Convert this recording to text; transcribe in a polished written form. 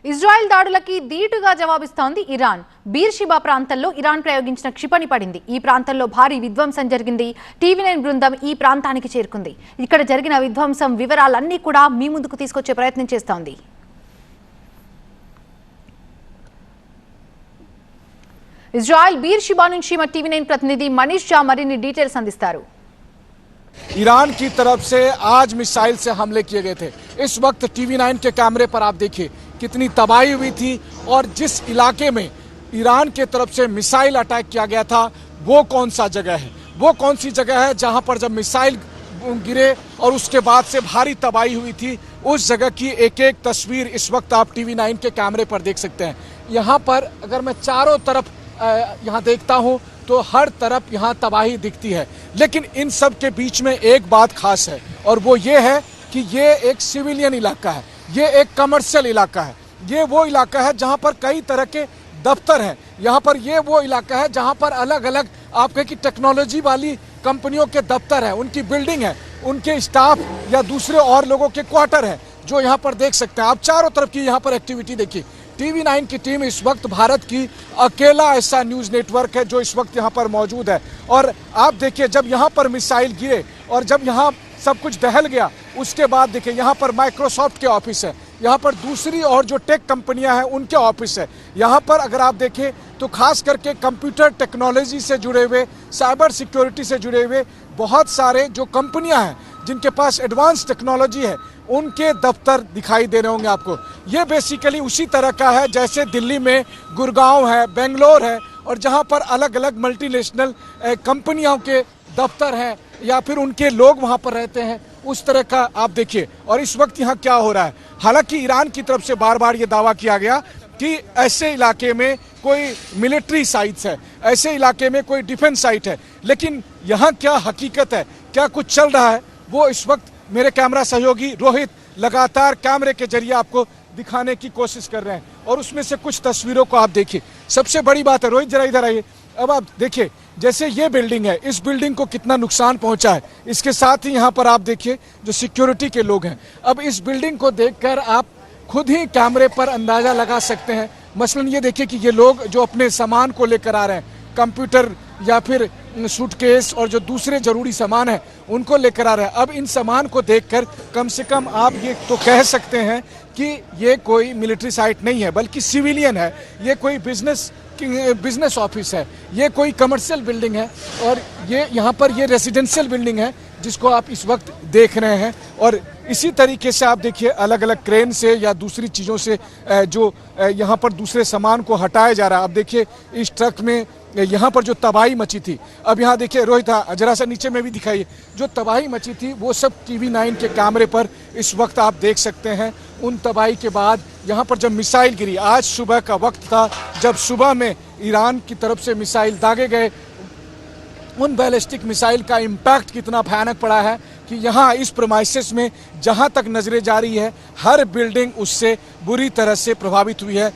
Israel దాడులకి ధీటుగా జవాబిస్తోంది Iran. బీర్షిబా ప్రాంతంలో Iran ప్రయోగించిన క్షిపణి పడింది. ఈ ప్రాంతంలో భారీ విధ్వంసం జరిగింది. టీవీ9 బృందం ఈ ప్రాంతానికి చేరుకుంది. ఇక్కడ జరిగిన విధ్వంసం వివరాలన్నీ కూడా మీ ముందుకు తీసుకొచ్చే ప్రయత్నం చేస్తోంది. ఇజ్రాయెల్ బీర్షిబా నుంచి మా టీవీ9 ప్రతినిధి మనీష్ జా మరిన్ని డీటెయిల్స్ అందిస్తారు. ईरान की तरफ से आज मिसाइल से हमले किए गए थे। इस वक्त टीवी9 के कैमरे पर आप देखिए कितनी तबाही हुई थी और जिस इलाके में ईरान के तरफ से मिसाइल अटैक किया गया था वो कौन सा जगह है, वो कौन सी जगह है जहां पर जब मिसाइल गिरे और उसके बाद से भारी तबाही हुई थी, उस जगह की एक एक तस्वीर इस वक्त आप टीवी9 के कैमरे पर देख सकते हैं। यहाँ पर अगर मैं चारों तरफ यहाँ देखता हूँ तो हर तरफ यहाँ तबाही दिखती है, लेकिन इन सब के बीच में एक बात खास है और वो ये है कि ये एक सिविलियन इलाका है, ये एक कमर्शियल इलाका है, ये वो इलाका है जहाँ पर कई तरह के दफ्तर हैं। यहाँ पर ये वो इलाका है जहाँ पर अलग अलग आप कहें कि टेक्नोलॉजी वाली कंपनियों के दफ्तर हैं, उनकी बिल्डिंग है, उनके स्टाफ या दूसरे और लोगों के क्वार्टर हैं जो यहाँ पर देख सकते हैं। आप चारों तरफ की यहाँ पर एक्टिविटी देखिए। टीवी9 की टीम इस वक्त भारत की अकेला ऐसा न्यूज़ नेटवर्क है जो इस वक्त यहाँ पर मौजूद है। और आप देखिए जब यहाँ पर मिसाइल गिरे और जब यहाँ सब कुछ दहल गया, उसके बाद देखिए यहाँ पर माइक्रोसॉफ्ट के ऑफिस है, यहाँ पर दूसरी और जो टेक कंपनियां हैं उनके ऑफिस है। यहाँ पर अगर आप देखें तो खास करके कंप्यूटर टेक्नोलॉजी से जुड़े हुए, साइबर सिक्योरिटी से जुड़े हुए बहुत सारे जो कंपनियां हैं जिनके पास एडवांस टेक्नोलॉजी है, उनके दफ्तर दिखाई दे रहे होंगे आपको। ये बेसिकली उसी तरह का है जैसे दिल्ली में गुड़गांव है, बेंगलोर है और जहां पर अलग अलग मल्टीनेशनल कंपनियों के दफ्तर हैं या फिर उनके लोग वहां पर रहते हैं, उस तरह का आप देखिए। और इस वक्त यहाँ क्या हो रहा है, हालांकि ईरान की तरफ से बार बार ये दावा किया गया कि ऐसे इलाके में कोई मिलिट्री साइट्स है, ऐसे इलाके में कोई डिफेंस साइट है, लेकिन यहाँ क्या हकीकत है, क्या कुछ चल रहा है, वो इस वक्त मेरे कैमरा सहयोगी रोहित लगातार कैमरे के जरिए आपको दिखाने की कोशिश कर रहे हैं। और उसमें से कुछ तस्वीरों को आप देखिए। सबसे बड़ी बात है, रोहित जरा इधर आइए। अब आप देखिए जैसे ये बिल्डिंग है, इस बिल्डिंग को कितना नुकसान पहुंचा है, इसके साथ ही यहाँ पर आप देखिए जो सिक्योरिटी के लोग हैं। अब इस बिल्डिंग को देखकर आप खुद ही कैमरे पर अंदाजा लगा सकते हैं। मसलन ये देखिए कि ये लोग जो अपने सामान को लेकर आ रहे हैं, कंप्यूटर या फिर सूटकेस और जो दूसरे जरूरी सामान है उनको लेकर आ रहे हैं। अब इन सामान को देखकर कम से कम आप ये तो कह सकते हैं कि ये कोई मिलिट्री साइट नहीं है बल्कि सिविलियन है, ये कोई बिजनेस ऑफिस है, ये कोई कमर्शियल बिल्डिंग है और ये यहाँ पर ये रेसिडेंशियल बिल्डिंग है जिसको आप इस वक्त देख रहे हैं। और इसी तरीके से आप देखिए अलग अलग क्रेन से या दूसरी चीज़ों से जो यहाँ पर दूसरे सामान को हटाया जा रहा है। अब देखिए इस ट्रक में यहाँ पर जो तबाही मची थी, अब यहाँ देखिए रोहित जरा सा नीचे में भी दिखाइए, जो तबाही मची थी वो सब टीवी9 के कैमरे पर इस वक्त आप देख सकते हैं। उन तबाही के बाद यहाँ पर जब मिसाइल गिरी, आज सुबह का वक्त था जब सुबह में ईरान की तरफ से मिसाइल दागे गए, उन बैलिस्टिक मिसाइल का इम्पैक्ट कितना भयानक पड़ा है कि यहाँ इस प्रेमाइसेस में जहाँ तक नजरें जा रही है हर बिल्डिंग उससे बुरी तरह से प्रभावित हुई है।